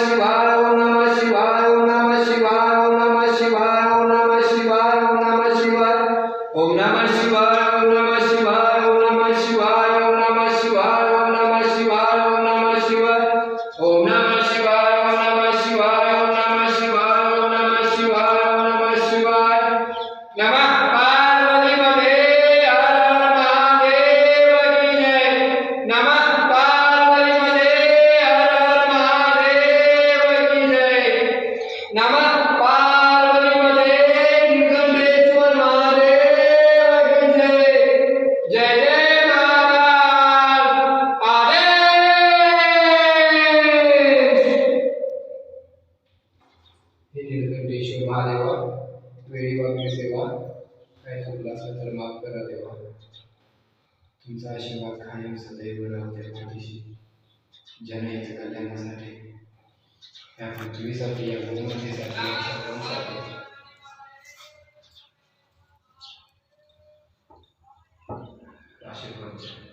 शिवाय ओम नमः शिवाय ओम नमः शिवाय ओम नमः शिवाय ओम नमः शिवाय ओम नमः शिवाय ओम नमः शिवाय ओम नमः शिवाय ओम नमः शिवाय ओम नमः शिवाय ओम नमः शिवाय ओम नमः शिवाय ओम नमः शिवाय ओम नमः शिवाय ओम नमः शिवाय ओम नमः शिवाय ओम नमः शिवाय नमः पार्वती पते हर हर महादेव की जय नमः पार्वती पते हर हर महादेव की जय नमः पार्वती पते नीलकंठेश्वर महादेव की जय जय जय महाराज आदेश हे नीलकंठेश्वर महादेवा वेळी वागली सेवा काय चुकला असलं तर माफ करा देवा तुमचा आशीर्वाद कायम सदैव राहू द्या पाठीशी जनहित कल्याणासाठी या पृथ्वीसाठी या भूमध्येसाठी या सर्वांसाठी आशीर्वाद